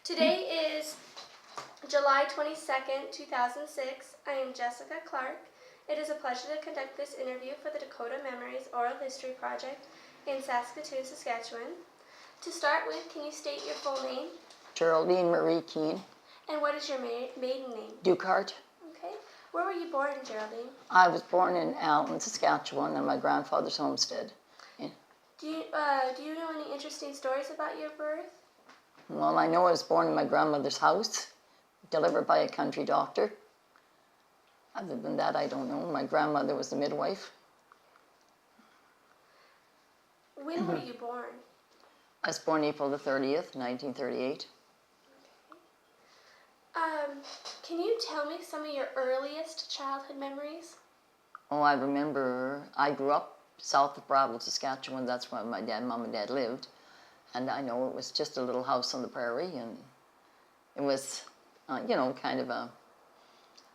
Today is July 22nd, 2006. I am Jessica Clark. It is a pleasure to conduct this interview for the Dakota Memories Oral History Project in Saskatoon, Saskatchewan. To start with, can you state your full name? Geraldine Marie Keane. And what is your maiden name? Dukart. Okay. Where were you born, Geraldine? I was born in Alton, Saskatchewan, in my grandfather's homestead. Yeah. Do you know any interesting stories about your birth? Well, I know I was born in my grandmother's house, delivered by a country doctor. Other than that, I don't know. My grandmother was the midwife. When were you born? I was born April the 30th, 1938. Can you tell me some of your earliest childhood memories? Oh, I remember I grew up south of Brattle, Saskatchewan. That's where my mom and dad lived. And I know it was just a little house on the prairie, and it was, it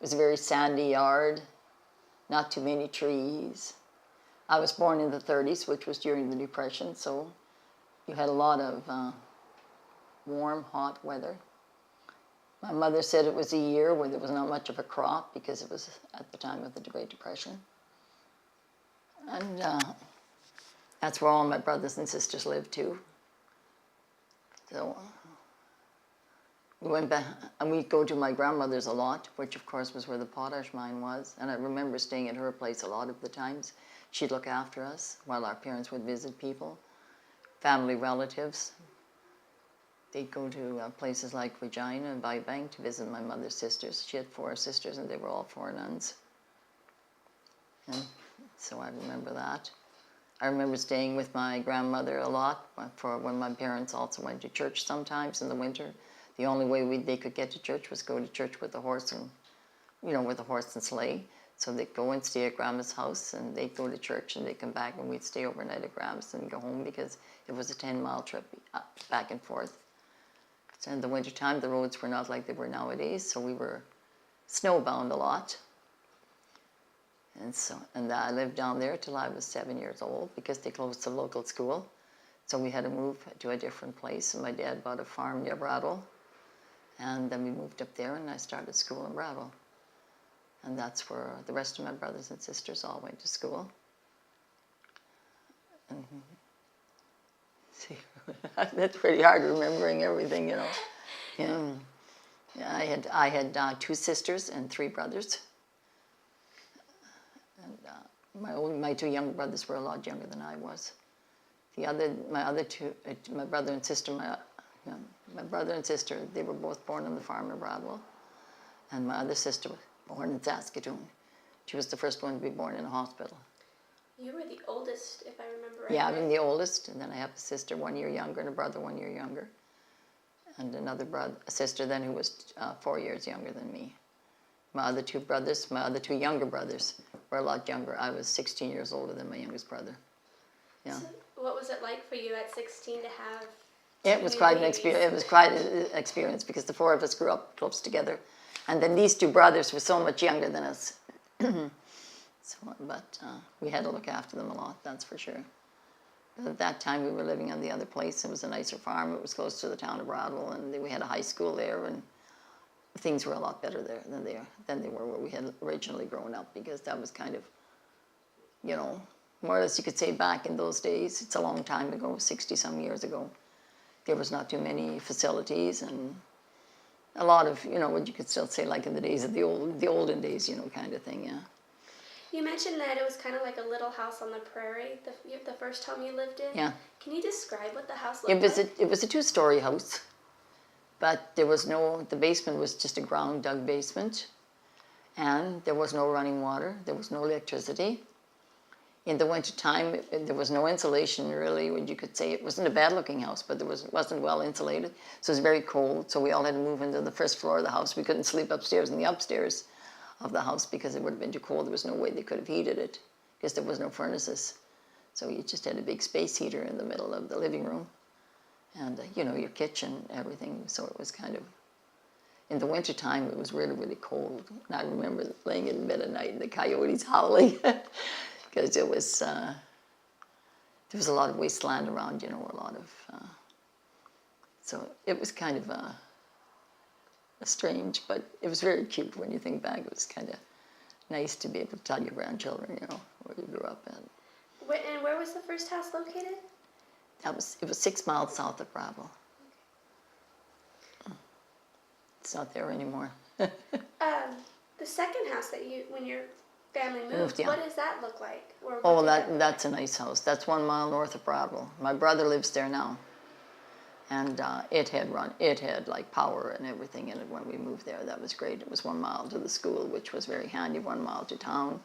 was a very sandy yard, not too many trees. I was born in the 30s, which was during the Depression, so you had a lot of warm, hot weather. My mother said it was a year where there was not much of a crop because it was at the time of the Great Depression. And that's where all my brothers and sisters lived too. So we went back, and we'd go to my grandmother's a lot, which of course was where the potash mine was. And I remember staying at her place a lot of the times. She'd look after us while our parents would visit people, family relatives. They'd go to places like Regina and Vibank to visit my mother's sisters. She had 4 sisters, and they were all 4 nuns. And so I remember that. I remember staying with my grandmother a lot for when my parents also went to church sometimes in the winter. The only way they could get to church was go to church with the horse and, with the horse and sleigh. So they'd go and stay at Grandma's house, and they'd go to church, and they'd come back, and we'd stay overnight at Grandma's and go home because it was a 10-mile trip back and forth. So in the wintertime, the roads were not like they were nowadays, so we were snowbound a lot. And I lived down there till I was 7 years old because they closed the local school. So we had to move to a different place, and my dad bought a farm near Brattle. And then we moved up there, and I started school in Brattle. And that's where the rest of my brothers and sisters all went to school. And, see, that's pretty hard remembering everything, Yeah, I had 2 sisters and 3 brothers. And my 2 younger brothers were a lot younger than I was. My other 2, my brother and sister, they were both born on the farm in Bradwell. And my other sister was born in Saskatoon. She was the first one to be born in a hospital. You were the oldest, if I remember right. Yeah, I'm the oldest, and then I have a sister 1 year younger and a brother 1 year younger. And a sister then who was 4 years younger than me. My other 2 younger brothers were a lot younger. I was 16 years older than my youngest brother. Yeah. So what was it like for you at 16 to have It was quite an experience. It was quite an experience because the 4 of us grew up close together. And then these 2 brothers were so much younger than us. But we had to look after them a lot, that's for sure. But at that time, we were living on the other place. It was a nicer farm. It was close to the town of Brattle, and we had a high school there, and things were a lot better there than they were where we had originally grown up, because that was kind of, more or less you could say back in those days. It's a long time ago, 60-some years ago. There was not too many facilities, and a lot of, what you could still say like in the days of the olden days, kind of thing, yeah. You mentioned that it was kind of like a little house on the prairie, the first home you lived in. Yeah. Can you describe what the house looked like? It was a 2-story house, but the basement was just a ground dug basement, and there was no running water, there was no electricity. In the winter time, there was no insulation really, what you could say. It wasn't a bad looking house, but it wasn't well insulated, so it was very cold, so we all had to move into the first floor of the house. We couldn't sleep upstairs in the upstairs of the house because it would have been too cold. There was no way they could have heated it because there was no furnaces. So you just had a big space heater in the middle of the living room and, your kitchen, everything. So it was kind of, in the wintertime, it was really, really cold. And I remember laying in bed at night and the coyotes howling because there was a lot of wasteland around, a lot of, so it was kind of strange, but it was very cute when you think back. It was kind of nice to be able to tell your grandchildren, where you grew up at. And where was the first house located? It was 6 miles south of Bravo. It's not there anymore. The second house that when your family moved, Yeah. what does that look like? Or what Oh, did that look that's a nice house. That's 1 mile north of Bravo. My brother lives there now. And it had like power and everything in it when we moved there. That was great. It was 1 mile to the school, which was very handy, 1 mile to town.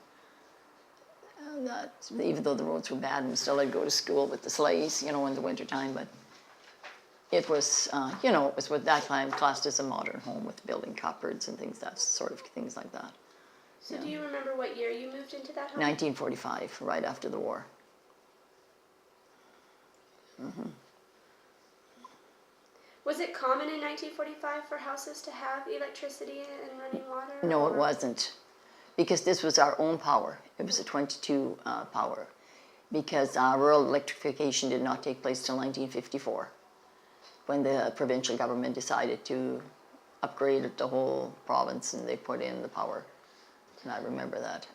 And even though the roads were bad, and still I'd go to school with the sleighs, in the wintertime, but it was, it was what that time classed as a modern home with building cupboards and things, that sort of things like that. So do you remember what year you moved into that home? 1945, right after the war. Mm-hmm. Was it common in 1945 for houses to have electricity and running water? No, it wasn't, because this was our own power. It was a 22 power, because rural electrification did not take place till 1954, when the provincial government decided to upgrade the whole province and they put in the power. And I remember that.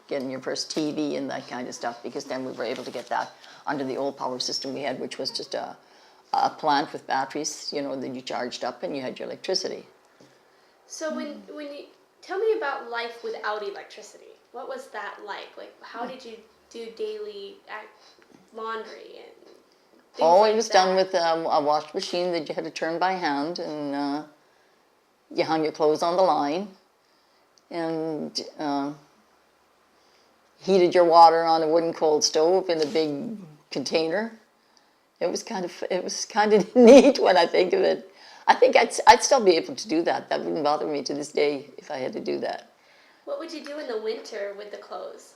Getting your first TV and that kind of stuff, because then we were able to get that under the old power system we had, which was just a plant with batteries, that you charged up and you had your electricity. So when you tell me about life without electricity, what was that like? Like, how did you do daily laundry and things like It was that? done with a wash machine that you had to turn by hand, and you hung your clothes on the line, and heated your water on a wooden cold stove in a big container. It was kind of neat when I think of it. I think I'd still be able to do that. That wouldn't bother me to this day if I had to do that. What would you do in the winter with the clothes?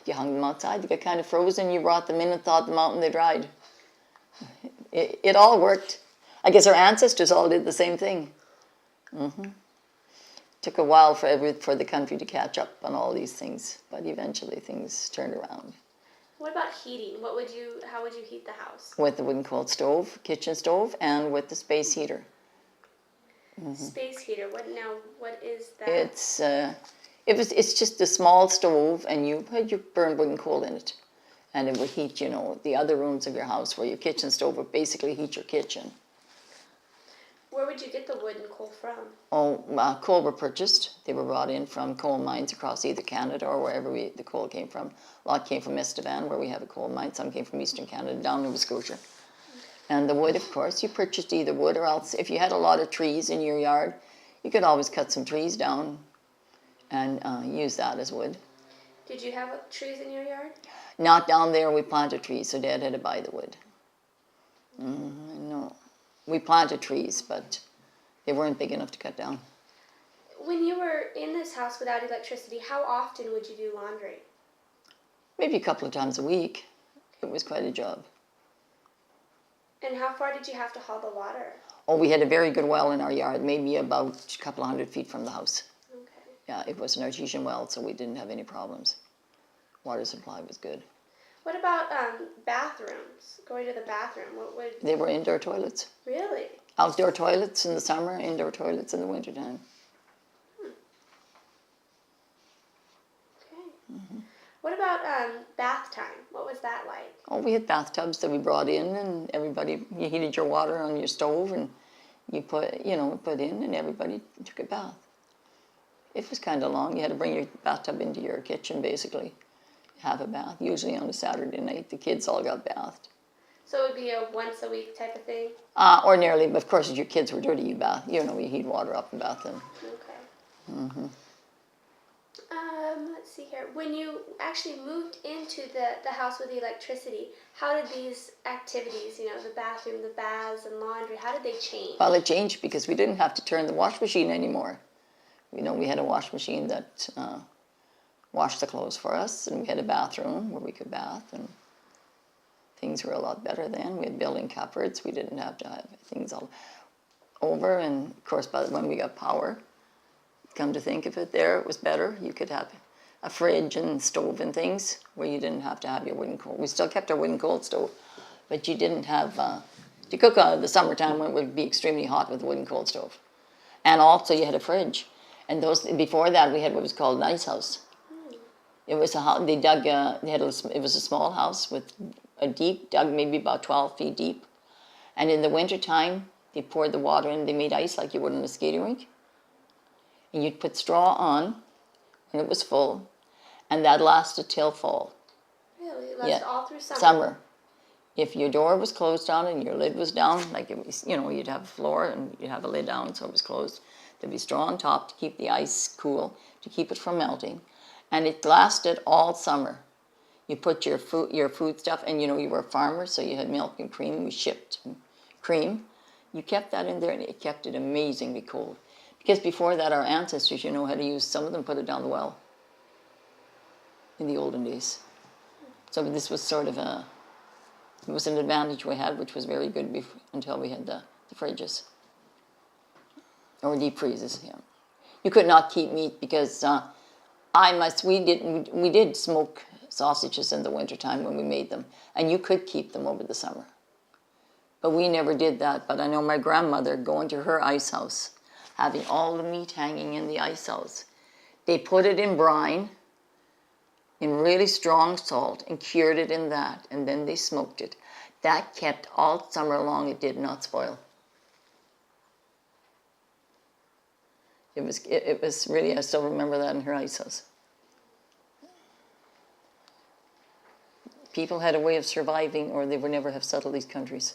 You hung them outside. They got kind of frozen. You brought them in and thawed them out, and they dried. It all worked. I guess our ancestors all did the same thing. Took a while for the country to catch up on all these things, but eventually things turned around. What about heating? How would you heat the house? With the wooden cold stove, kitchen stove, and with the space heater. Space heater. What is that? It's just a small stove, and you burn wooden coal in it, and it would heat, the other rooms of your house, where your kitchen stove would basically heat your kitchen. Where would you get the wood and coal from? Coal were purchased. They were brought in from coal mines across either Canada or wherever the coal came from. A lot came from Estevan, where we have a coal mine. Some came from Eastern Canada, down Nova Scotia. And the wood, of course, you purchased either wood, or else if you had a lot of trees in your yard, you could always cut some trees down and use that as wood. Did you have trees in your yard? Not down there. We planted trees, so Dad had to buy the wood. No. We planted trees, but they weren't big enough to cut down. When you were in this house without electricity, how often would you do laundry? Maybe a couple of times a week. It was quite a job. And how far did you have to haul the water? We had a very good well in our yard, maybe about a couple of 100 feet from the house. Okay. Yeah, it was an artesian well, so we didn't have any problems. Water supply was good. What about bathrooms? Going to the bathroom, They were indoor toilets. Really? Outdoor toilets in the summer, indoor toilets in the wintertime. Okay. What about bath time? What was that like? We had bathtubs that we brought in, and you heated your water on your stove, and you put in, and everybody took a bath. It was kind of long. You had to bring your bathtub into your kitchen, basically. Have a bath, usually on a Saturday night. The kids all got bathed. So it would be a once a week type of thing? Ordinarily, but of course, if your kids were dirty, you heat water up and bath them. Okay. Let's see here. When you actually moved into the house with the electricity, how did these activities, the bathroom, the baths, and laundry, how did they change? Well, it changed because we didn't have to turn the wash machine anymore. We had a wash machine that washed the clothes for us, and we had a bathroom where we could bath, and things were a lot better then. We had built-in cupboards. We didn't have to have things all over, and of course, when we got power, come to think of it, it was better. You could have a fridge and stove and things where you didn't have to have your wooden coal. We still kept our wooden coal stove, but you didn't have to cook out in the summertime when it would be extremely hot with a wooden coal stove. And also you had a fridge. And those before that we had what was called an ice house. It was a house, they dug, it was a small house with a deep, dug maybe about 12 feet deep. And in the winter time, they poured the water in, they made ice like you would in a skating rink. And you'd put straw on when it was full, and that lasted till fall. Really? It lasted all through summer? Summer. If your door was closed down and your lid was down, like it was, you'd have a floor and you'd have a lid down so it was closed, there'd be straw on top to keep the ice cool, to keep it from melting. And it lasted all summer. You put your food stuff, and you were a farmer, so you had milk and cream. We shipped cream. You kept that in there, and it kept it amazingly cold. Because before that, our ancestors, had to use, some of them put it down the well in the olden days. So this was sort of it was an advantage we had, which was very good until we had the fridges. Or deep freezes, yeah. You could not keep meat because we did smoke sausages in the wintertime when we made them, and you could keep them over the summer. But we never did that. But I know my grandmother going to her ice house, having all the meat hanging in the ice house. They put it in brine, in really strong salt, and cured it in that, and then they smoked it. That kept all summer long. It did not spoil. It was really, I still remember that in her ice house. People had a way of surviving, or they would never have settled these countries.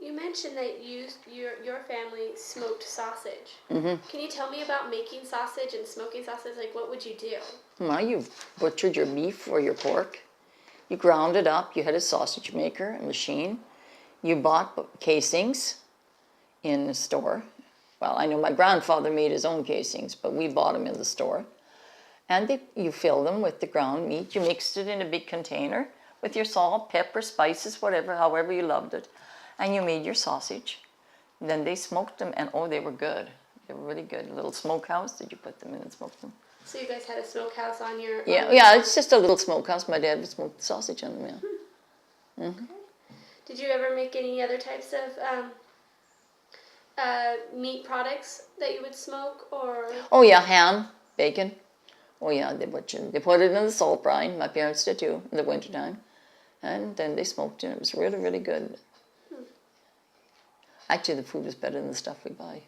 You mentioned that your family smoked sausage. Mm-hmm. Can you tell me about making sausage and smoking sausage? Like, what would you do? Well, you butchered your beef or your pork. You ground it up. You had a sausage maker, a machine. You bought casings in the store. Well, I know my grandfather made his own casings, but we bought them in the store. And you fill them with the ground meat. You mixed it in a big container with your salt, pepper, spices, whatever, however you loved it. And you made your sausage. And then they smoked them, and they were good. They were really good. A little smokehouse. Did you put them in and smoke them? So you guys had a smokehouse on your... Yeah, it's just a little smokehouse. My dad would smoke the sausage on them, yeah. Mm-hmm. Okay. Did you ever make any other types of meat products that you would smoke, or... Oh, yeah, ham, bacon. Oh, yeah, they put it in the salt brine. My parents did, too, in the wintertime. And then they smoked it. It was really, really good. Actually, the food was better than the stuff we buy.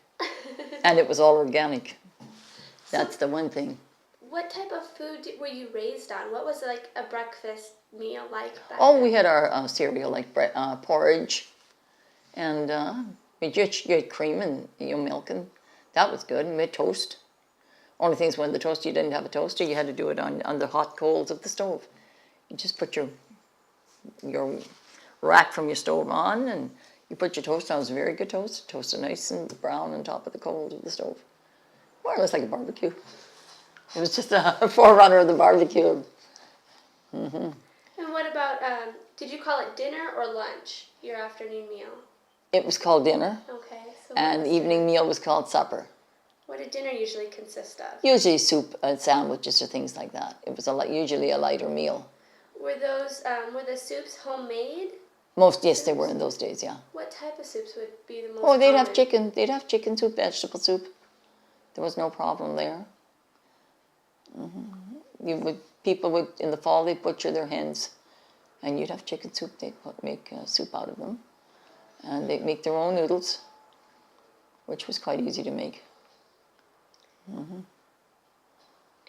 And it was all organic. That's the one thing. What type of food were you raised on? What was like a breakfast meal like back Oh, then? we had our cereal, like porridge. And you had cream and milk, and that was good. And we had toast. Only thing is, when you didn't have a toaster, you had to do it on the hot coals of the stove. You just put your rack from your stove on, and you put your toast on. It was a very good toast. Toasted nice and brown on top of the coals of the stove. More or less like a barbecue. It was just a forerunner of the barbecue. Mm-hmm. And what about, did you call it dinner or lunch, your afternoon meal? It was called dinner. Okay. So And evening meal was called supper. What did dinner usually consist of? Usually soup and sandwiches or things like that. It was usually a lighter meal. Were the soups homemade? Yes, they were in those days, yeah. What type of soups would be the most Oh, they'd have common? chicken. They'd have chicken soup, vegetable soup. There was no problem there. Mm-hmm. People would in the fall they'd butcher their hens, and you'd have chicken soup. They'd make soup out of them, and they'd make their own noodles, which was quite easy to make. Mm-hmm.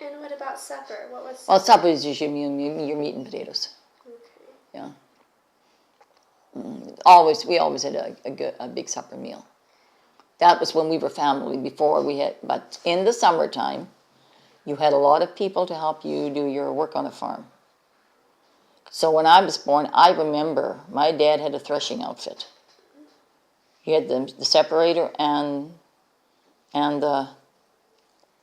And what about supper? What was supper? Well, supper is usually your meat and potatoes. Okay. Yeah. We always had a big supper meal. That was when we were family. But in the summertime, you had a lot of people to help you do your work on a farm. So when I was born, I remember my dad had a threshing outfit. He had the separator and the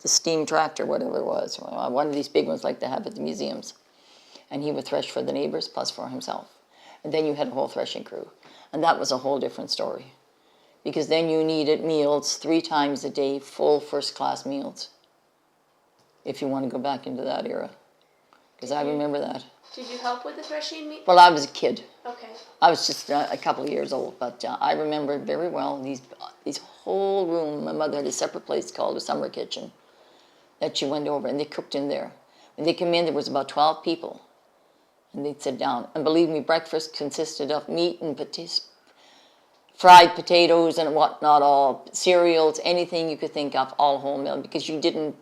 steam tractor, whatever it was, one of these big ones like they have at the museums. And he would thresh for the neighbors plus for himself. And then you had a whole threshing crew. And that was a whole different story. Because then you needed meals 3 times a day, full first-class meals, if you want to go back into that era. Because I remember that. Did you help with the threshing meat? Well, I was a kid. Okay. I was just a couple of years old, but I remember very well these whole room. My mother had a separate place called a summer kitchen that she went over, and they cooked in there. When they came in, there was about 12 people, and they'd sit down. And believe me, breakfast consisted of meat and fried potatoes and whatnot, all cereals, anything you could think of, all wholemeal, because you didn't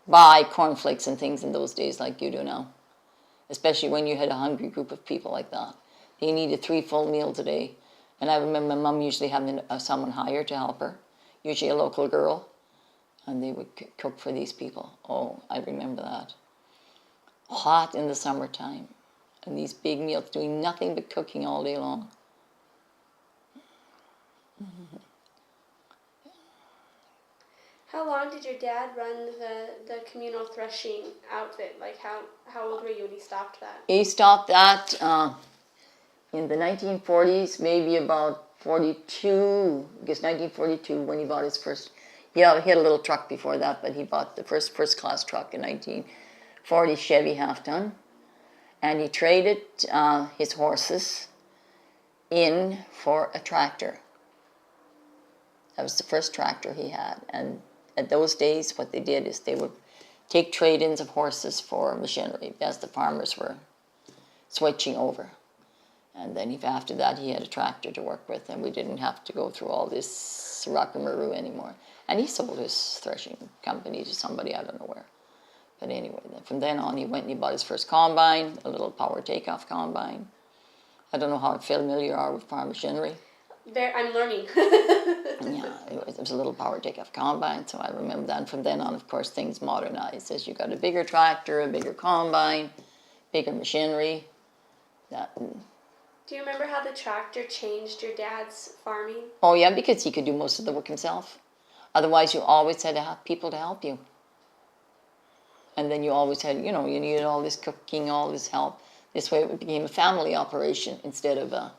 buy cornflakes and things in those days like you do now, especially when you had a hungry group of people like that. They needed 3 full meals a day. And I remember my mum usually having someone hired to help her, usually a local girl, and they would cook for these people. Oh, I remember that. Hot in the summertime, and these big meals, doing nothing but cooking all day long. How long did your dad run the communal threshing outfit? Like how old were you when he stopped that? He stopped that in the 1940s, maybe about 42, I guess 1942 when he bought his first, he had a little truck before that, but he bought the first class truck in 1940, Chevy half-ton, and he traded his horses in for a tractor. That was the first tractor he had, and at those days what they did is they would take trade-ins of horses for machinery as the farmers were switching over. And then after that he had a tractor to work with, and we didn't have to go through all this rockamaroo anymore. And he sold his threshing company to somebody, I don't know where. But anyway, from then on he went and he bought his first combine, a little power takeoff combine. I don't know how familiar you are with farm machinery. I'm learning. Yeah, it was a little power takeoff combine, so I remember that. And from then on, of course, things modernized. As you got a bigger tractor, a bigger combine, bigger machinery. Do you remember how the tractor changed your dad's farming? Oh yeah, because he could do most of the work himself. Otherwise, you always had to have people to help you. And then you always had, you needed all this cooking, all this help. This way it became a family operation instead of a...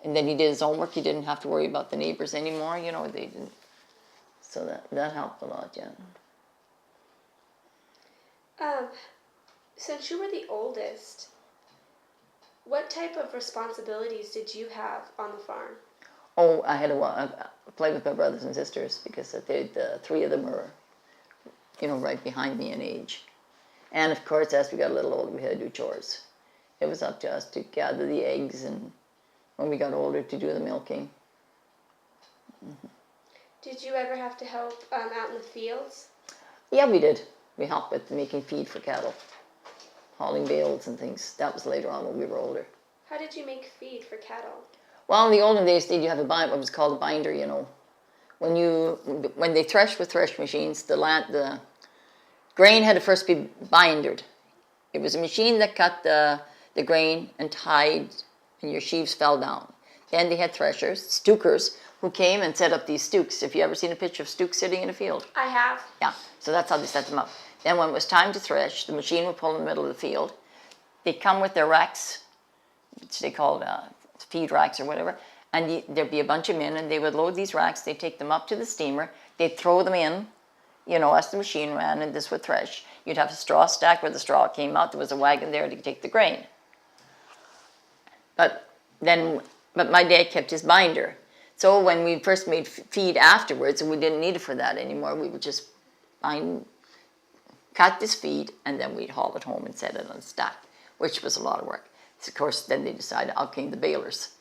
And then he did his own work. He didn't have to worry about the neighbors anymore, they didn't. So that helped a lot, yeah. Since you were the oldest, what type of responsibilities did you have on the farm? Oh, I had to play with my brothers and sisters because the 3 of them were, right behind me in age. And of course, as we got a little older, we had to do chores. It was up to us to gather the eggs, and when we got older, to do the milking. Mm-hmm. Did you ever have to help out in the fields? Yeah, we did. We helped with making feed for cattle, hauling bales and things. That was later on when we were older. How did you make feed for cattle? Well, in the olden days, you have what was called a binder, When they threshed with thresh machines, the grain had to first be bindered. It was a machine that cut the grain and tied, and your sheaves fell down. Then they had threshers, stukers, who came and set up these stooks. Have you ever seen a picture of stooks sitting in a field? I have. Yeah, so that's how they set them up. Then when it was time to thresh, the machine would pull in the middle of the field. They'd come with their racks, which they called feed racks or whatever, and there'd be a bunch of men, and they would load these racks. They'd take them up to the steamer. They'd throw them in, as the machine ran, and this would thresh. You'd have a straw stack where the straw came out. There was a wagon there to take the grain. But my dad kept his binder. So when we first made feed afterwards, and we didn't need it for that anymore, we would just cut this feed, and then we'd haul it home and set it on a stack, which was a lot of work. So of course, then they decided, out came the balers.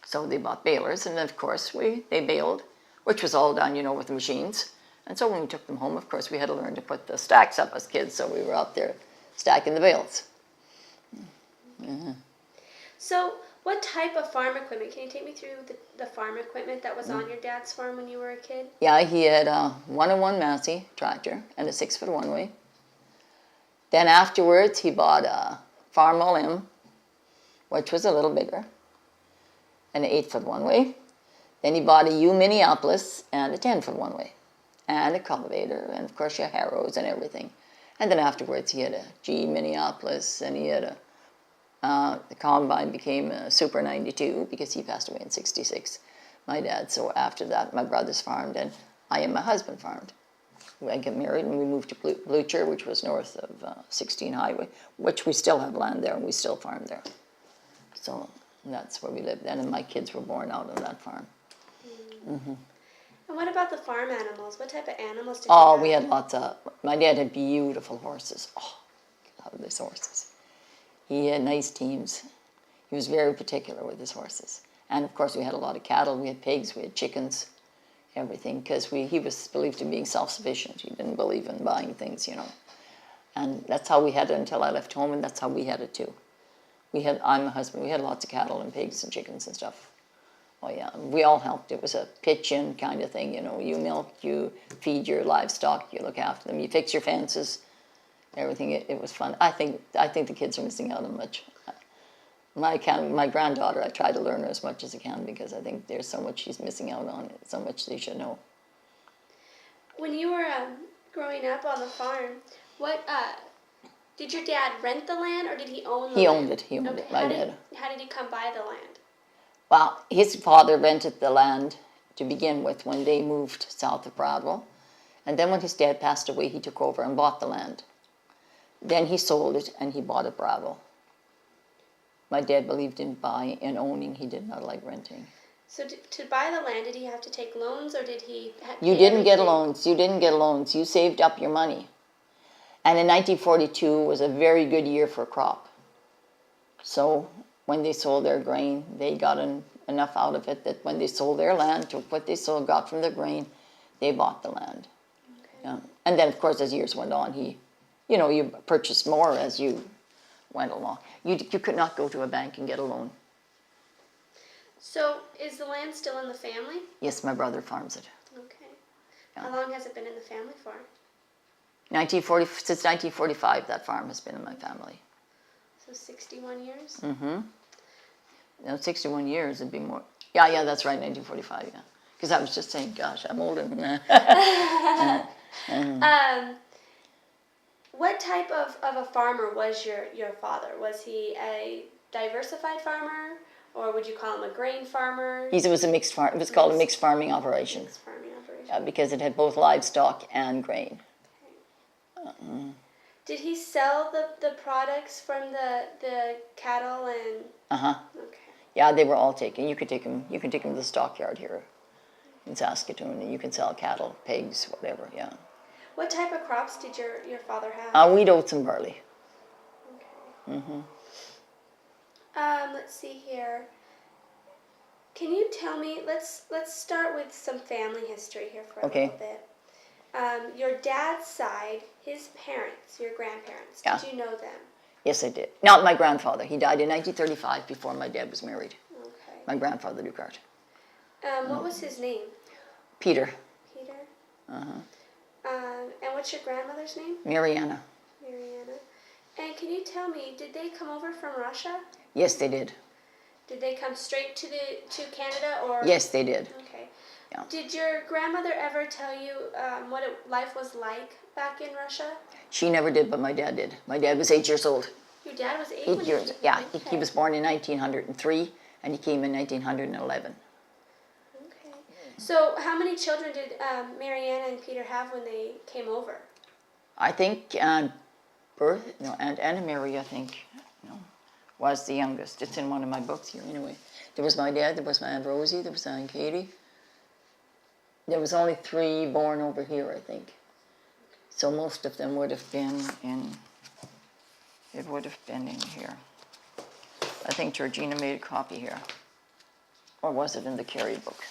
So they bought balers, and then of course they baled, which was all done, with the machines. And so when we took them home, of course, we had to learn to put the stacks up as kids, so we were out there stacking the bales. Mm-hmm. So what type of farm equipment? Can you take me through the farm equipment that was on your dad's farm when you were a kid? Yeah, he had a 101 Massey tractor and a 6-foot one-way. Then afterwards, he bought a Farmall M, which was a little bigger, and an 8-foot one-way. Then he bought a U Minneapolis and a 10-foot one-way, and a cultivator, and of course your harrows and everything. And then afterwards, he had a G Minneapolis, and he had the combine became a Super 92 because he passed away in 66, my dad. So after that, my brothers farmed, and I and my husband farmed. I got married and we moved to Blucher, which was north of 16 Highway, which we still have land there and we still farm there. So that's where we lived then, and my kids were born out on that farm. Mm-hmm. And what about the farm animals? What type of animals did you Oh, have? we had lots of, my dad had beautiful horses. Oh, I love these horses. He had nice teams. He was very particular with his horses. And of course we had a lot of cattle, we had pigs, we had chickens, everything, because he was believed in being self-sufficient. He didn't believe in buying things, you know. And that's how we had it until I left home, and that's how we had it too. I'm a husband, we had lots of cattle and pigs and chickens and stuff. Oh yeah, we all helped. It was a pitch-in kind of thing, you know. You milk, you feed your livestock, you look after them, you fix your fences, everything. It was fun. I think the kids are missing out on much. My granddaughter, I try to learn her as much as I can because I think there's so much she's missing out on, so much they should know. When you were growing up on the farm, what did your dad rent the land or did he own the land? He owned it. He owned Okay. it. My dad. How did he come by the land? Well, his father rented the land to begin with when they moved south of Bradwell. And then when his dad passed away, he took over and bought the land. Then he sold it and he bought at Bradwell. My dad believed in buying and owning. He did not like renting. So to buy the land, did he have to take loans or did he You didn't get loans. You didn't get loans. You saved up your money. And in 1942 was a very good year for crop. So when they sold their grain, they got enough out of it that when they sold their land, took what they got from the grain, they bought the land. Okay. Yeah. And then, of course, as years went on, you purchased more as you went along. You could not go to a bank and get a loan. So is the land still in the family? Yes, my brother farms it. Okay. Yeah. How long has it been in the family for? Since 1945, that farm has been in my family. So 61 years? Mm-hmm. No, 61 years, it'd be more. Yeah, that's right, 1945, yeah. Because I was just saying, gosh, I'm older than that. What type of a farmer was your father? Was he a diversified farmer, or would you call him a grain farmer? It was a mixed farm. It was called a mixed farming operation. Mixed farming operation. Because it had both livestock and grain. Okay. Did he sell the products from the cattle and? Okay. Yeah, they were all taken. You could take them to the stockyard here in Saskatoon, and you can sell cattle, pigs, whatever. Yeah. What type of crops did your father have? Wheat, oats, and barley. Okay. Let's see here. Can you tell me? Let's start with some family history here for a little bit. Your dad's side, his parents, your grandparents. Yeah. Did you know them? Yes, I did. Not my grandfather. He died in 1935 before my dad was married. Okay. My grandfather, Dukart. What was his name? Peter. Peter. And what's your grandmother's name? Mariana. Mariana. And can you tell me, did they come over from Russia? Yes, they did. Did they come straight to Canada or? Yes, they did. Okay. Yeah. Did your grandmother ever tell you what life was like back in Russia? She never did, but my dad did. My dad was 8 years old. Your dad was 8 8 when years. he Yeah, okay. he was born in 1903, and he came in 1911. Okay. So how many children did Mariana and Peter have when they came over? I think Aunt Anna Mary, I think, was the youngest. It's in one of my books here, anyway. There was my dad, there was my Aunt Rosie, there was Aunt Katie. There was only 3 born over here, I think. So most of them would have been in here. I think Georgina made a copy here. Or was it in the Carey book?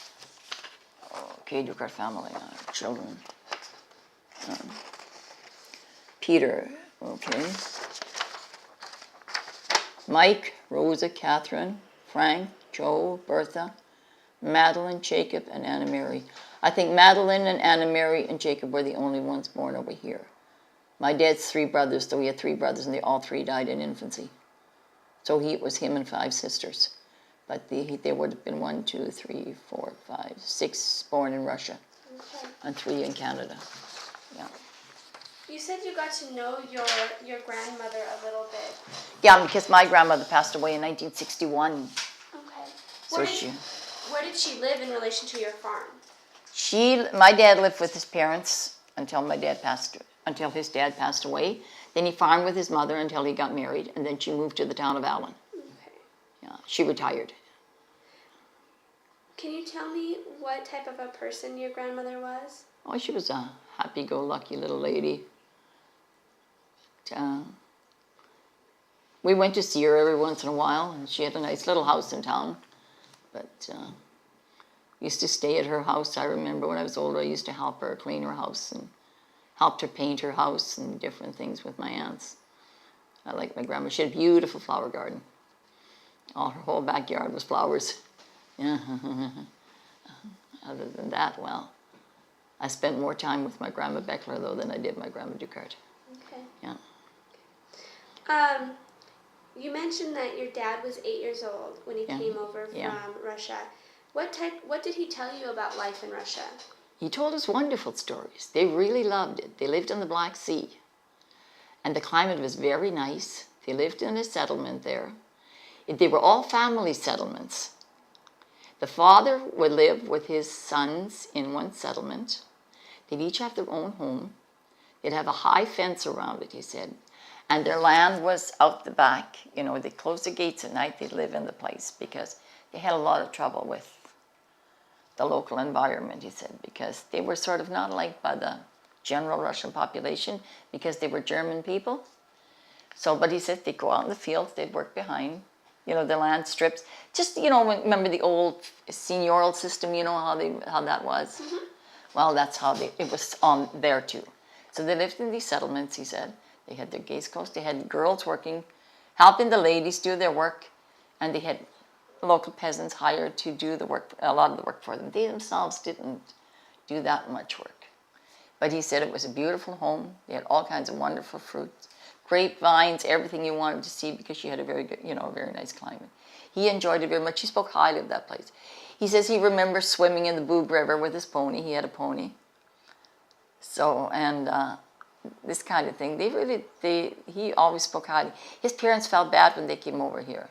Okay, Dukart family, children. Peter, okay. Mike, Rosa, Catherine, Frank, Joe, Bertha, Madeline, Jacob, and Anna Mary. I think Madeline and Anna Mary and Jacob were the only ones born over here. My dad's 3 brothers, though he had 3 brothers, and they all 3 died in infancy. So it was him and 5 sisters. But there would have been 1, 2, 3, 4, 5, 6 born in Russia, and 3 in Canada. Yeah. You said you got to know your grandmother a little bit. Yeah, because my grandmother passed away in 1961. Okay. Where did she live in relation to your farm? My dad lived with his parents until until his dad passed away. Then he farmed with his mother until he got married, and then she moved to the town of Allen. Okay. Yeah, she retired. Can you tell me what type of a person your grandmother was? Oh, she was a happy-go-lucky little lady. We went to see her every once in a while, and she had a nice little house in town. But we used to stay at her house. I remember when I was older, I used to help her clean her house and helped her paint her house and different things with my aunts. I like my grandma. She had a beautiful flower garden. All her whole backyard was flowers. Yeah. Other than that, well, I spent more time with my grandma Beckler, though, than I did my grandma Dukart. Okay. Yeah. You mentioned that your dad was 8 years old when he came over from Russia. What did he tell you about life in Russia? He told us wonderful stories. They really loved it. They lived on the Black Sea. And the climate was very nice. They lived in a settlement there. They were all family settlements. The father would live with his sons in one settlement. They'd each have their own home. They'd have a high fence around it, he said. And their land was out the back. You know, they'd close the gates at night. They'd live in the place because they had a lot of trouble with the local environment, he said, because they were sort of not liked by the general Russian population because they were German people. So, but he said they'd go out in the fields, they'd work behind, you know, the land strips. Just, you know, remember the old seigneurial system, you know, how that was? Mm-hmm. Well, that's how it was on there too. So they lived in these settlements, he said. They had their gates closed, they had girls working, helping the ladies do their work, and they had local peasants hired to do the work, a lot of the work for them. They themselves didn't do that much work. But he said it was a beautiful home. They had all kinds of wonderful fruits, grapevines, everything you wanted to see because she had a very good, you know, a very nice climate. He enjoyed it very much. He spoke highly of that place. He says he remembers swimming in the Boob River with his pony. He had a pony. So, and this kind of thing, he always spoke highly. His parents felt bad when they came over here.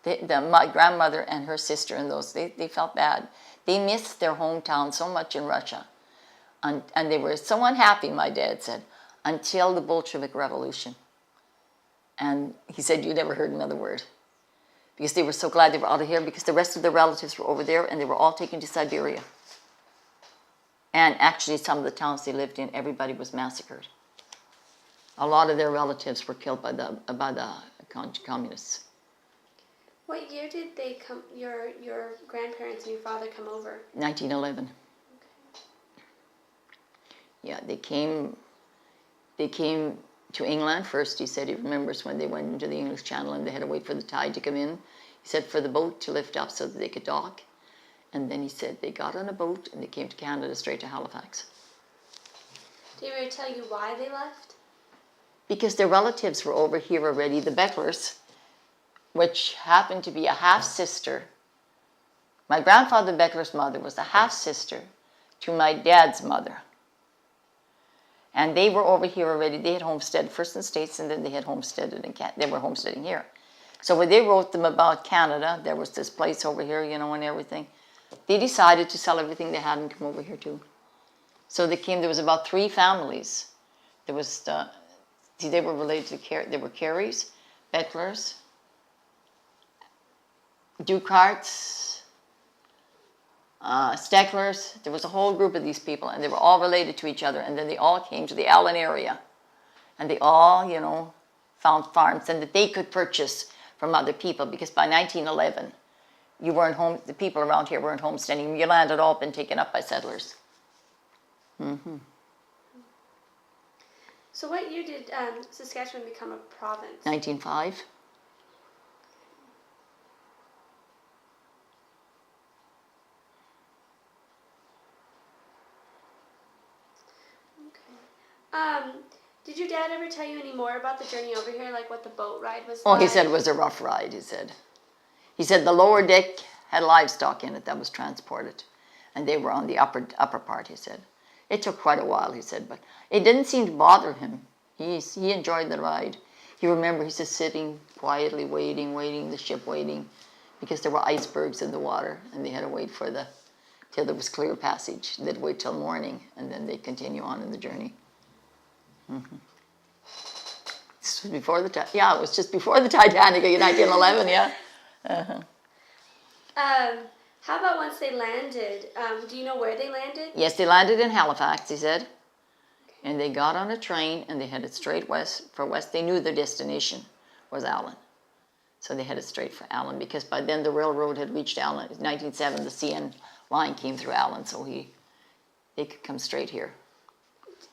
My grandmother and her sister and those, they felt bad. They missed their hometown so much in Russia. And they were so unhappy, my dad said, until the Bolshevik Revolution. And he said, you never heard another word. Because they were so glad they were out of here, because the rest of their relatives were over there, and they were all taken to Siberia. And actually, some of the towns they lived in, everybody was massacred. A lot of their relatives were killed by the communists. What year did they come? Your grandparents and your father come over? 1911. Okay. Yeah, they came to England first. He said he remembers when they went into the English Channel and they had to wait for the tide to come in. He said for the boat to lift up so that they could dock. And then he said they got on a boat and they came to Canada straight to Halifax. Did he ever tell you why they left? Because their relatives were over here already, the Becklers, which happened to be a half-sister. My grandfather Beckler's mother was a half-sister to my dad's mother. And they were over here already. They had homesteaded first in the States, and then they had homesteaded in Canada. They were homesteading here. So when they wrote them about Canada, there was this place over here, you know, and everything. They decided to sell everything they had and come over here too. So they came. There was about 3 families. There was they were related to they were Careys, Becklers, Dukarts, Stecklers. There was a whole group of these people, and they were all related to each other. And then they all came to the Allen area, and they all, you know, found farms and that they could purchase from other people, because by 1911, you weren't home. The people around here weren't homesteading. Your land had all been taken up by settlers. Mm-hmm. So what year did Saskatchewan become a province? 1905. Okay. Did your dad ever tell you any more about the journey over here, like what the boat ride was Oh, like? he said it was a rough ride, he said. He said the lower deck had livestock in it that was transported, and they were on the upper part, he said. It took quite a while, he said, but it didn't seem to bother him. He enjoyed the ride. He remembered, he said, sitting quietly, waiting, the ship waiting, because there were icebergs in the water, and they had to wait for the till there was clear passage. They'd wait till morning, and then they'd continue on in the journey. This was before the it was just before the Titanic in 1911. Yeah. How about once they landed? Do you know where they landed? Yes, they landed in Halifax, he said. And they got on a train and they headed straight west for west. They knew their destination was Allen. So they headed straight for Allen because by then the railroad had reached Allen. In 1907, the CN line came through Allen, so they could come straight here.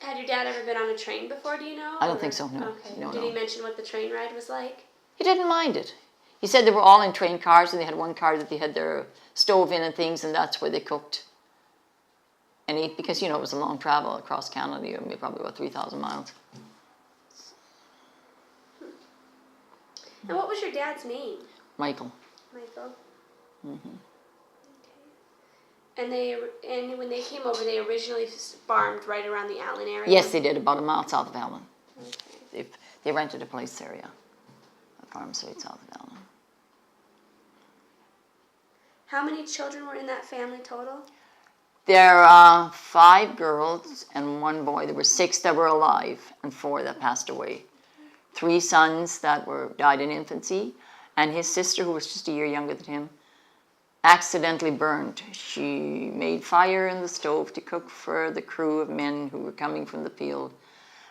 Had your dad ever been on a train before, do you know? I don't think so, no. Okay. No, Did he mention what the train ride was like? He didn't mind it. He said they were all in train cars and they had one car that they had their stove in and things, and that's where they cooked and ate because, it was a long travel across Canada, probably about 3,000 miles. And what was your dad's name? Michael. Michael. Okay. And when they came over, they originally farmed right around the Allen area? Yes, they did, about a mile south of Allen. Okay. They rented a place there, yeah. A farm straight south of Allen. How many children were in that family total? There are 5 girls and 1 boy. There were 6 that were alive and 4 that passed away. 3 sons that died in infancy, and his sister, who was just a year younger than him, accidentally burned. She made fire in the stove to cook for the crew of men who were coming from the field.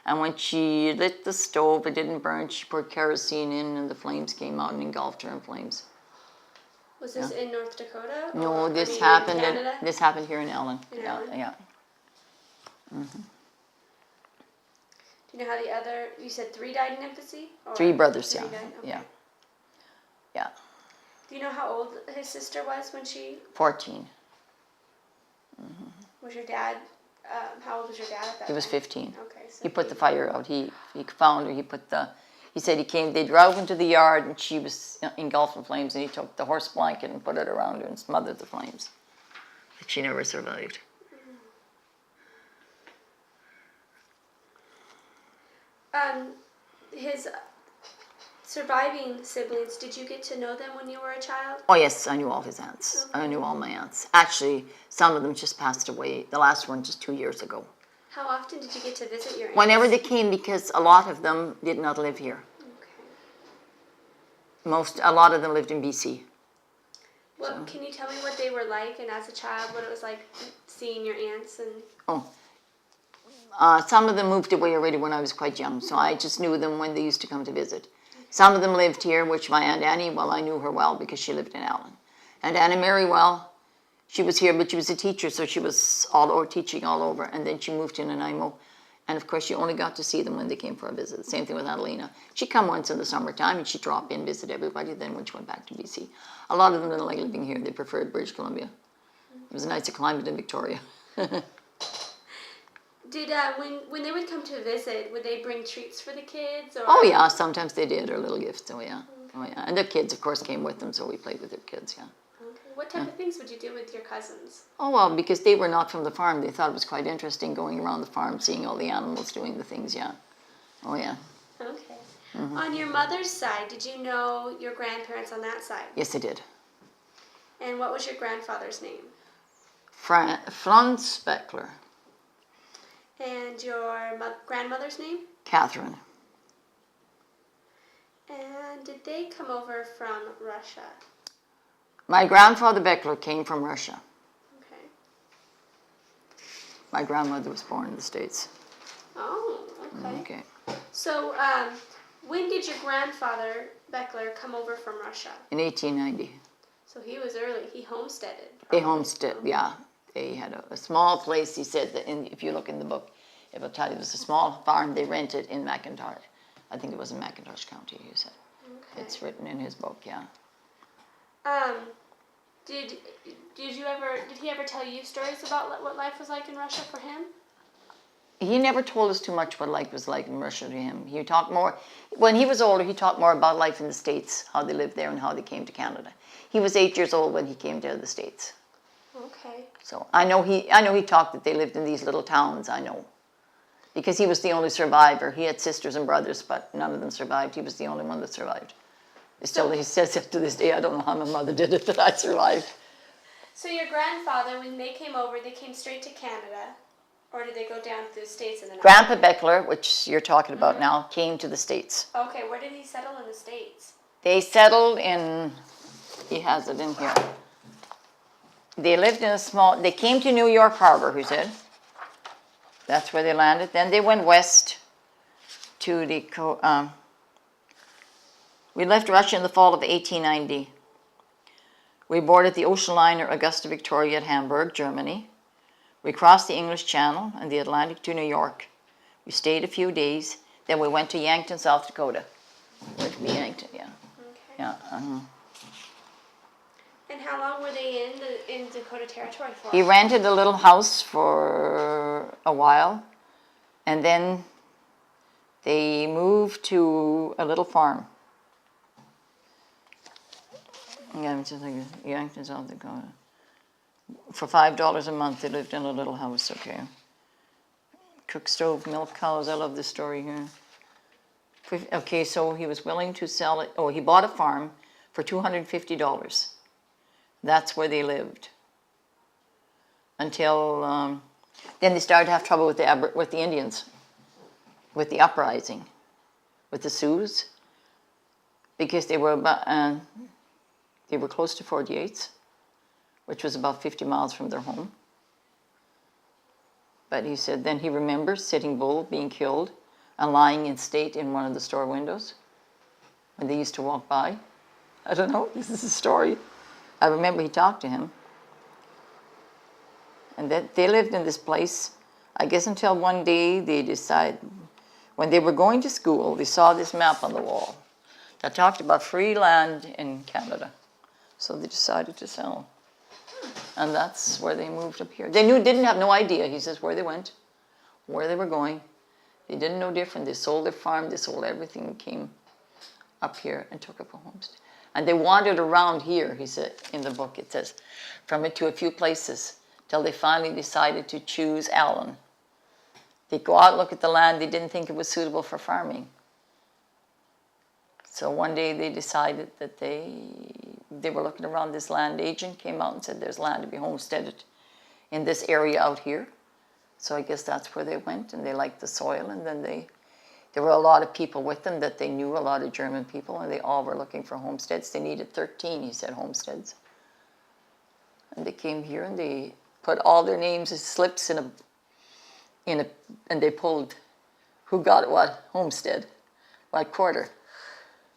And when she lit the stove, it didn't burn. She poured kerosene in, and the flames came out and engulfed her in flames. Was this in North Dakota? No, this in happened. Canada? This happened here in Allen. In Allen? Yeah. Do you know how the other? You said 3 died in infancy. Or 3 brothers. 3 Yeah. died? Okay. Yeah. Do you know how old his sister was when she? 14. Was your dad? How old was your dad at that He was time? 15. Okay. So He put the fire out. He found her. He said they drove into the yard and she was engulfed in flames, and he took the horse blanket and put it around her and smothered the flames. But she never survived. His surviving siblings, did you get to know them when you were a child? Oh yes, I knew all his aunts. Okay. I knew all my aunts. Actually, some of them just passed away. The last one just 2 years ago. How often did you get to visit your aunts? Whenever they came, because a lot of them did not live here. Okay. A lot of them lived in BC. Well, can you tell me what they were like, and as a child, what it was like seeing your aunts and? Some of them moved away already when I was quite young, so I just knew them when they used to come to visit. Some of them lived here, which my Aunt Annie, well, I knew her well because she lived in Allen. And Anna Mary, well, she was here, but she was a teacher, so she was teaching all over. And then she moved to Nanaimo. And of course, you only got to see them when they came for a visit. Same thing with Adelina. She'd come once in the summertime and she'd drop in, visit everybody. Then when she went back to BC, a lot of them didn't like living here. They preferred British Columbia. It was a nicer climate in Victoria. Did when they would come to visit, would they bring treats for the kids? Or? Oh yeah, sometimes they did, or little gifts. Oh yeah, oh yeah. And their kids, of course, came with them, so we played with their kids. Yeah. Okay. What type of things would you do with your cousins? Oh well, because they were not from the farm, they thought it was quite interesting going around the farm, seeing all the animals doing the things. Yeah. Oh yeah. Okay. On your mother's side, did you know your grandparents on that side? Yes, I did. And what was your grandfather's name? Franz Beckler. And your grandmother's name? Catherine. And did they come over from Russia? My grandfather Beckler came from Russia. Okay. My grandmother was born in the States. Oh, okay. Okay. So, when did your grandfather Beckler come over from Russia? In 1890. So he was early. He homesteaded. They homesteaded, yeah. They had a small place, he said, that if you look in the book, it will tell you it was a small farm they rented in McIntosh. I think it was in McIntosh County, he said. Okay. It's written in his book, yeah. Did he ever tell you stories about what life was like in Russia for him? He never told us too much what life was like in Russia to him. He talked more, when he was older, he talked more about life in the States, how they lived there and how they came to Canada. He was 8 years old when he came to the States. Okay. So I know he talked that they lived in these little towns, I know. Because he was the only survivor. He had sisters and brothers, but none of them survived. He was the only one that survived. He says it to this day, I don't know how my mother did it, but I survived. So your grandfather, when they came over, they came straight to Canada? Or did they go down to the States and then? Grandpa Beckler, which you're talking about now, came to the States. Okay, where did he settle in the States? They settled in, he has it in here. They lived in a small, they came to New York Harbor, he said. That's where they landed. Then they went west to the, we left Russia in the fall of 1890. We boarded the ocean liner Augusta Victoria at Hamburg, Germany. We crossed the English Channel and the Atlantic to New York. We stayed a few days. Then we went to Yankton, South Dakota. Where to be Yankton, yeah. Okay. Yeah. And how long were they in Dakota Territory for? He rented a little house for a while, and then they moved to a little farm. Yeah, it's just like Yankton, South Dakota. For $5 a month, they lived in a little house, okay. Cook stove, milk cows, I love this story here. Okay, so he was willing to sell it, he bought a farm for $250. That's where they lived. Until, then they started to have trouble with the Indians, with the uprising, with the Sioux, because they were close to Fort Yates, which was about 50 miles from their home. But he said then he remembers Sitting Bull being killed and lying in state in one of the store windows when they used to walk by. I don't know, this is a story. I remember he talked to him. And that they lived in this place, I guess until one day they decided, when they were going to school, they saw this map on the wall that talked about free land in Canada. So they decided to sell. And that's where they moved up here. They didn't have no idea, he says, where they went, where they were going. They didn't know different. They sold their farm, they sold everything and came up here and took up a homestead. And they wandered around here, he said, in the book, it says, from it to a few places, till they finally decided to choose Allen. They'd go out and look at the land, they didn't think it was suitable for farming. So one day they decided that they were looking around, this land agent came out and said there's land to be homesteaded in this area out here. So I guess that's where they went, and they liked the soil, and then there were a lot of people with them that they knew, a lot of German people, and they all were looking for homesteads. They needed 13, he said, homesteads. And they came here and they put all their names as slips and they pulled who got what homestead, what quarter.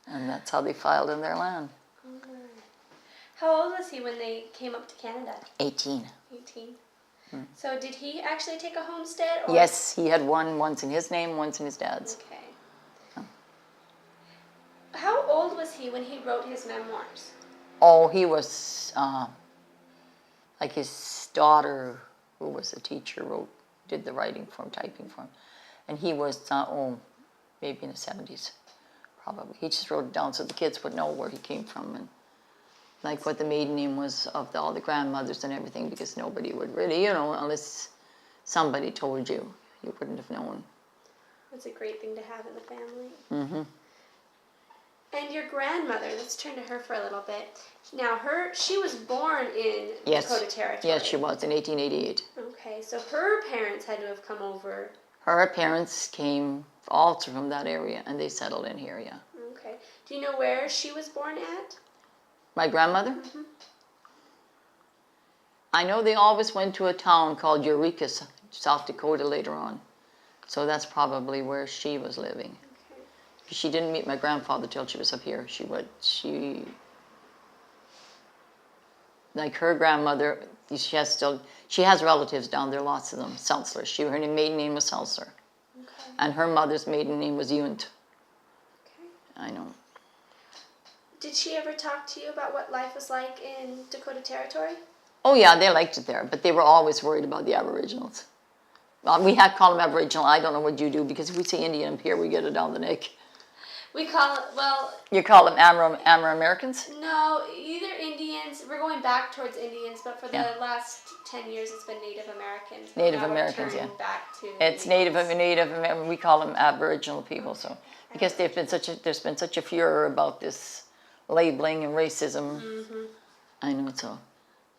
And that's how they filed in their land. How old was he when they came up to Canada? 18. 18. So did he actually take a homestead? Or? Yes, he had one, once in his name, once in his dad's. Okay. How old was he when he wrote his memoirs? Oh, he was, like his daughter, who was a teacher, did the writing for him, typing for him. And he was, maybe in the 70s, probably. He just wrote it down so the kids would know where he came from, and like what the maiden name was of all the grandmothers and everything, because nobody would really, unless somebody told you, you wouldn't have known. That's a great thing to have in the family. Mm-hmm. And your grandmother, let's turn to her for a little bit. Now, she was born in Dakota Territory. Yes, she was, in 1888. Okay, so her parents had to have come over. Her parents came also from that area, and they settled in here, yeah. Okay. Do you know where she was born at? My grandmother? Mm-hmm. I know they always went to a town called Eureka, South Dakota later on. So that's probably where she was living. Okay. She didn't meet my grandfather till she was up here. Like her grandmother, she has relatives down there, lots of them, Seltzler. Her maiden name was Seltzler. Okay. And her mother's maiden name was Yunt. Okay. I know. Did she ever talk to you about what life was like in Dakota Territory? Oh yeah, they liked it there, but they were always worried about the Aboriginals. We had called them Aboriginal. I don't know what you do, because if we say Indian up here, we get it down the neck. We call it, You call them Amero-Americans? No, either Indians. We're going back towards Indians, but for the last 10 years, it's been Native Americans. Native Americans, yeah. Back to it's Native. We call them Aboriginal people, so because there's been such a furor about this labeling and racism. Mm-hmm. I know so.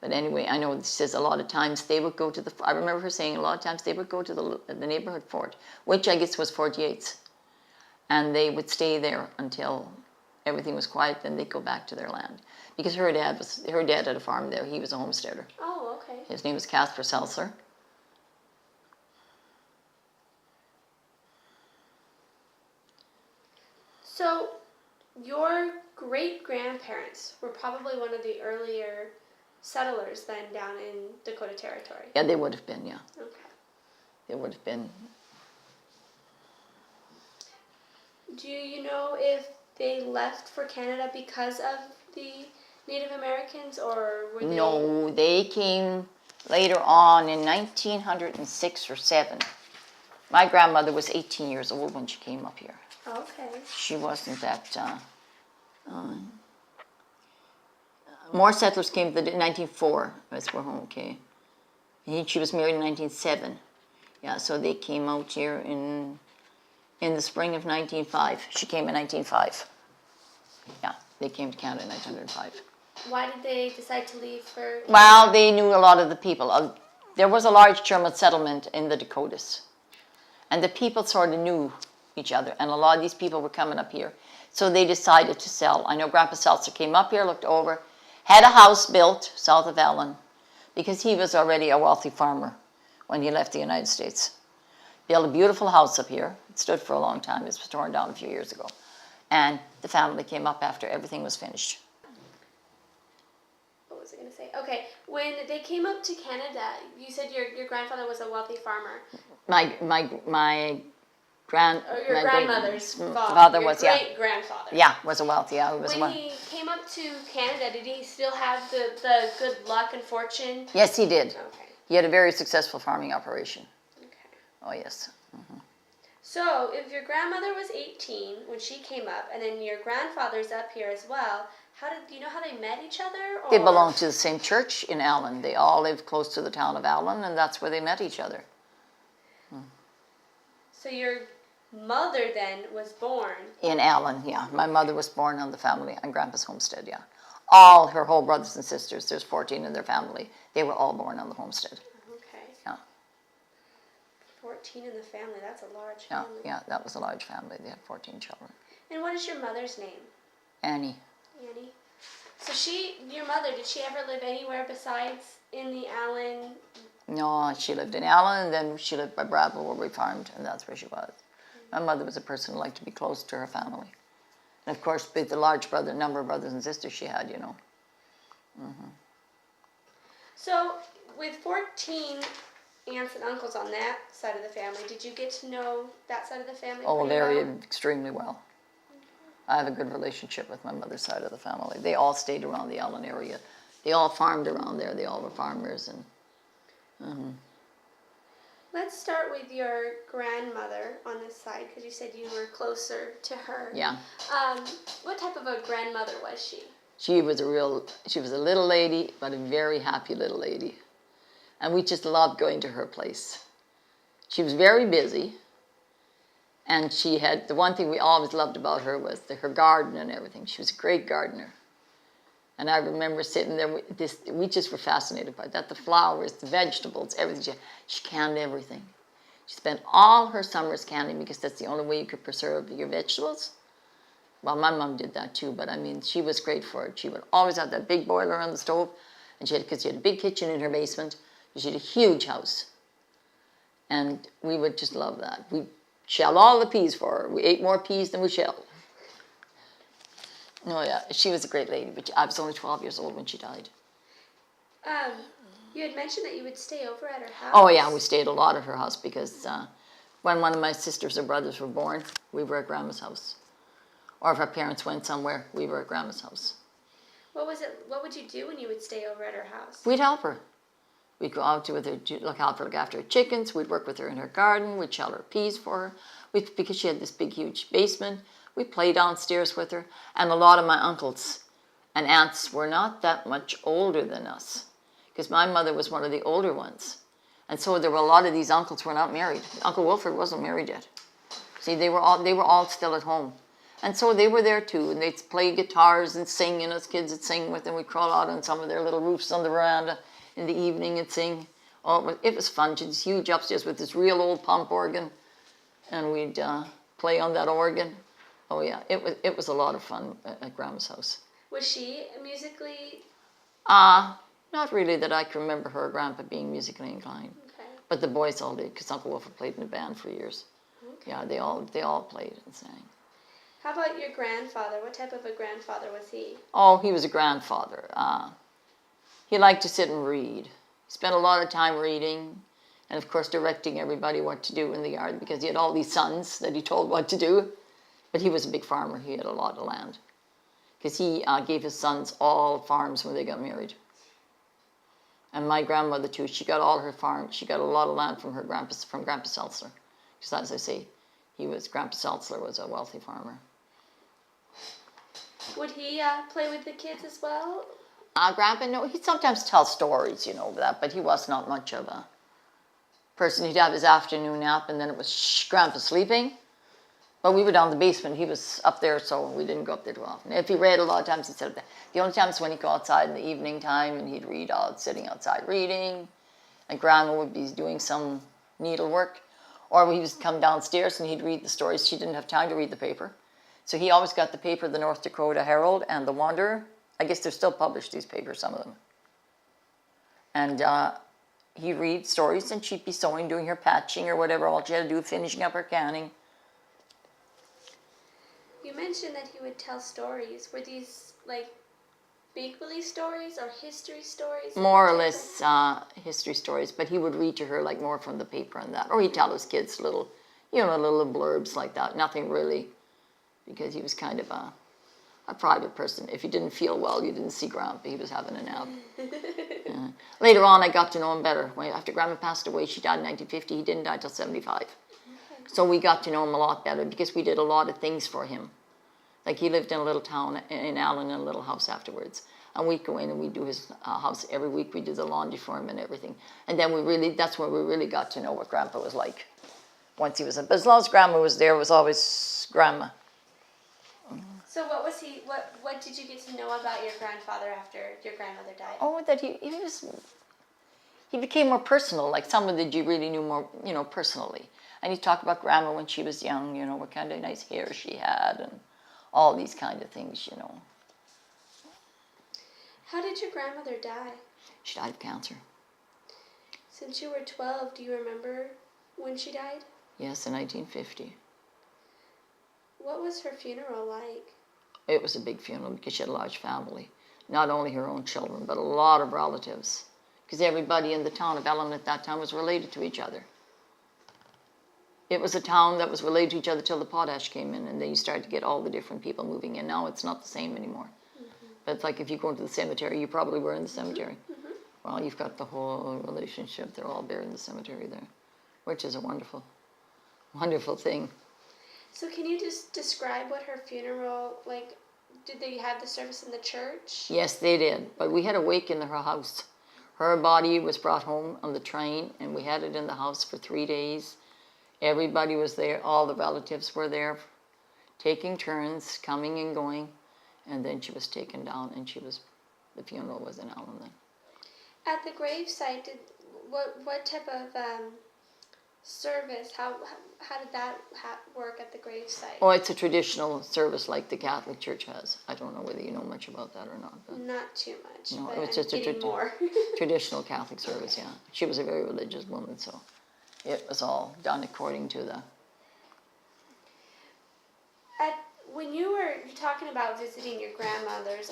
But anyway, I know she says a lot of times they would go to I remember her saying a lot of times they would go to the neighborhood fort, which I guess was Fort Yates. And they would stay there until everything was quiet, then they'd go back to their land. Because her dad had a farm there. He was a homesteader. Oh, okay. His name was Casper Seltzer. So, your great-grandparents were probably one of the earlier settlers then down in Dakota Territory. Yeah, they would have been, yeah. Okay. They would have been. Do you know if they left for Canada because of the Native Americans, or were they... No, they came later on in 1906 or 7. My grandmother was 18 years old when she came up here. Okay. She wasn't that... more settlers came in 1904. That's where home came. She was married in 1907. Yeah, so they came out here in the spring of 1905. She came in 1905. Yeah, they came to Canada in 1905. Why did they decide to leave for... Well, they knew a lot of the people. There was a large German settlement in the Dakotas. And the people sort of knew each other. And a lot of these people were coming up here. So they decided to sell. I know Grandpa Seltzer came up here, looked over, had a house built south of Allen, because he was already a wealthy farmer when he left the United States. Built a beautiful house up here. It stood for a long time. It was torn down a few years ago. And the family came up after everything was finished. What was I going to say? Okay, when they came up to Canada, you said your grandfather was a wealthy farmer. Your grandmother's father was, great-grandfather. Yeah, was a wealthy, yeah. When he came up to Canada, did he still have the good luck and fortune? Yes, he did. Okay. He had a very successful farming operation. Okay. Oh, yes. Mm-hmm. So, if your grandmother was 18 when she came up, and then your grandfather's up here as well, do you know how they met each other? Or? They belonged to the same church in Allen. They all lived close to the town of Allen, and that's where they met each other. So your mother then was born? In Allen, yeah. My mother was born on Grandpa's homestead, yeah. All her whole brothers and sisters, there's 14 in their family, they were all born on the homestead. Okay. Yeah. 14 in the family, that's a large family. Yeah, that was a large family. They had 14 children. And what is your mother's name? Annie. Annie. So your mother, did she ever live anywhere besides in the Allen? No, she lived in Allen, and then she lived by Bradwell where we farmed, and that's where she was. My mother was a person who liked to be close to her family. And of course, with the large number of brothers and sisters she had, you know. Mm-hmm. So, with 14 aunts and uncles on that side of the family, did you get to know that side of the family Extremely well. I have a good relationship with my mother's side of the family. They all stayed around the Allen area. They all farmed around there. They all were farmers. And Let's start with your grandmother on this side, because you said you were closer to her. Yeah. What type of a grandmother was she? She was a little lady, but a very happy little lady. And we just loved going to her place. She was very busy. And she had, the one thing we always loved about her was her garden and everything. She was a great gardener. And I remember sitting there, we just were fascinated by that. The flowers, the vegetables, everything. She canned everything. She spent all her summers canning because that's the only way you could preserve your vegetables. Well, my mom did that too, but I mean, she was great for it. She would always have that big boiler on the stove, and because she had a big kitchen in her basement. She had a huge house. And we would just love that. We shelled all the peas for her. We ate more peas than we shelled. Oh yeah, she was a great lady, but I was only 12 years old when she died. You had mentioned that you would stay over at her house. Oh yeah, we stayed a lot at her house because when one of my sisters or brothers were born, we were at Grandma's house. Or if our parents went somewhere, we were at Grandma's house. What would you do when you would stay over at her house? We'd help her. We'd go out with her to look after her chickens. We'd work with her in her garden. We'd shell her peas for her. Because she had this big, huge basement, we played downstairs with her. And a lot of my uncles and aunts were not that much older than us. Because my mother was one of the older ones. And so there were a lot of these uncles who were not married. Uncle Wilford wasn't married yet. See, they were all still at home. And so they were there too, and they'd play guitars and sing, and us kids would sing with them. We'd crawl out on some of their little roofs on the veranda in the evening and sing. Oh, it was fun. She had this huge upstairs with this real old pump organ, and we'd play on that organ. Oh yeah, it was a lot of fun at Grandma's house. Was she musically? Not really that I can remember her or Grandpa being musically inclined. Okay. But the boys all did, because Uncle Wolf had played in a band for years. Okay. Yeah, they all played and sang. How about your grandfather? What type of a grandfather was he? Oh, he was a grandfather. He liked to sit and read. He spent a lot of time reading, and of course directing everybody what to do in the yard, because he had all these sons that he told what to do. But he was a big farmer. He had a lot of land, because he gave his sons all farms when they got married. And my grandmother too, she got all her farm. She got a lot of land from Grandpa Seltzler. Because as I say, Grandpa Seltzler was a wealthy farmer. Would he play with the kids as well? Grandpa, no, he'd sometimes tell stories, that, but he was not much of a person. He'd have his afternoon nap, and then it was, shh, Grandpa sleeping. But we were down in the basement. He was up there, so we didn't go up there too often. If he read, a lot of times he said that. The only times when he'd go outside in the evening time, and he'd read out, sitting outside reading, and Grandma would be doing some needlework, or he would come downstairs and he'd read the stories. She didn't have time to read the paper. So he always got the paper, the North Dakota Herald and the Wanderer. I guess they're still published, these papers, some of them. And he'd read stories, and she'd be sewing, doing her patching or whatever, all she had to do, finishing up her canning. You mentioned that he would tell stories. Were these like make-believe stories or history stories? More or less history stories, but he would read to her like more from the paper and that. Or he'd tell his kids little blurbs like that. Nothing really, because he was kind of a private person. If he didn't feel well, you didn't see Grandpa. He was having a nap. Later on, I got to know him better. After Grandma passed away, she died in 1950. He didn't die till 75. Okay. So we got to know him a lot better, because we did a lot of things for him. Like, he lived in a little town in Allen, in a little house afterwards. And we'd go in and we'd do his house every week. We did the laundry for him and everything. And then that's when we really got to know what Grandpa was like. Once he was in. But as long as Grandma was there, it was always Grandma. So what did you get to know about your grandfather after your grandmother died? Oh, that he became more personal, like someone that you really knew more, personally. And he talked about Grandma when she was young, what kind of nice hair she had, and all these kind of things, How did your grandmother die? She died of cancer. Since you were 12, do you remember when she died? Yes, in 1950. What was her funeral like? It was a big funeral, because she had a large family. Not only her own children, but a lot of relatives. Because everybody in the town of Ellen at that time was related to each other. It was a town that was related to each other till the potash came in, and then you started to get all the different people moving in. Now it's not the same anymore. Mm-hmm. But it's like if you go into the cemetery, you probably were in the cemetery. Mm-hmm. Well, you've got the whole relationship. They're all buried in the cemetery there, which is a wonderful, wonderful thing. So can you just describe what her funeral, like, did they have the service in the church? Yes, they did. But we had a wake in her house. Her body was brought home on the train, and we had it in the house for 3 days. Everybody was there. All the relatives were there, taking turns, coming and going. And then she was taken down, and the funeral was in Allen then. At the gravesite, what type of service, how did that work at the gravesite? Oh, it's a traditional service like the Catholic Church has. I don't know whether you know much about that or not. But not too much, no, but it's just getting more. Traditional Catholic service, yeah. She was a very religious woman, so it was all done according to the... When you were talking about visiting your grandmothers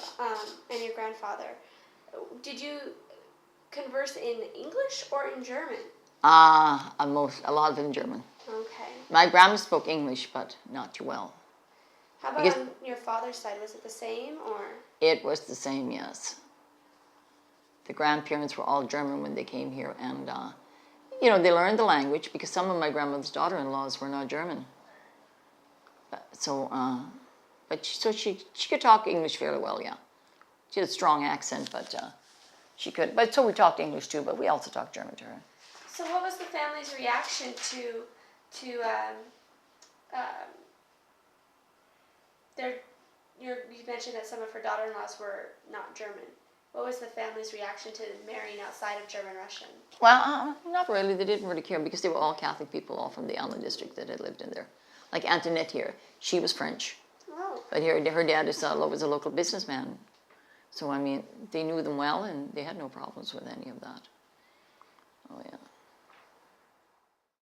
and your grandfather, did you converse in English or in German? A lot of it in German. Okay. My grandma spoke English, but not too well. How about on your father's side? Was it the same, or? It was the same, yes. The grandparents were all German when they came here, and they learned the language, because some of my grandmother's daughter-in-laws were not German. But she could talk English fairly well, yeah. She had a strong accent, but she could. But so we talked English too, but we also talked German to her. So what was the family's reaction to you mentioned that some of her daughter-in-laws were not German. What was the family's reaction to marrying outside of German-Russian? Well, not really. They didn't really care because they were all Catholic people, all from the Alma district that had lived in there. Like Antoinette here, she was French. Oh. But her dad was a local businessman. So, I mean, they knew them well and they had no problems with any of that. Oh, yeah.